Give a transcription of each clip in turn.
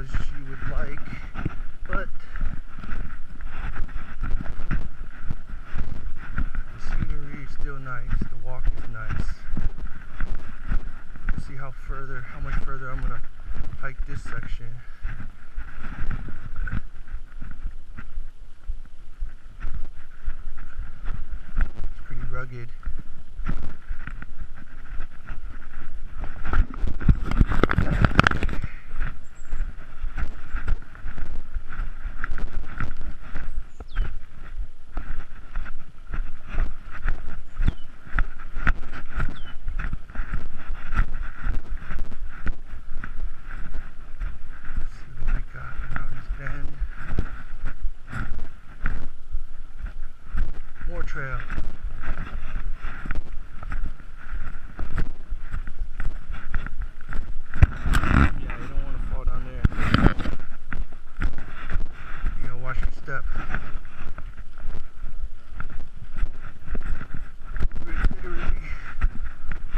as you would like, but the scenery is still nice, the walk is nice. Let's see how much further I'm gonna hike this section. It's pretty rugged. More trail. Yeah, you don't want to fall down there. You gotta watch your step. We're literally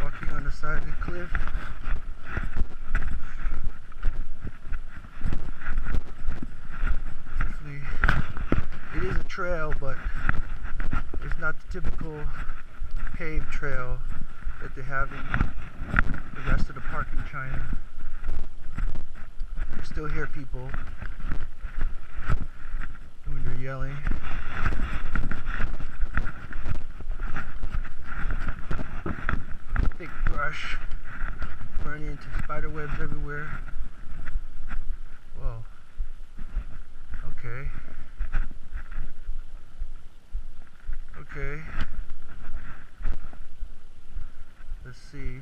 walking on the side of the cliff. It is a trail, but it's not the typical paved trail that they have in the rest of the park in China. You still hear people when they're yelling. Thick brush running into spider webs everywhere. Whoa. Okay. Okay. Let's see.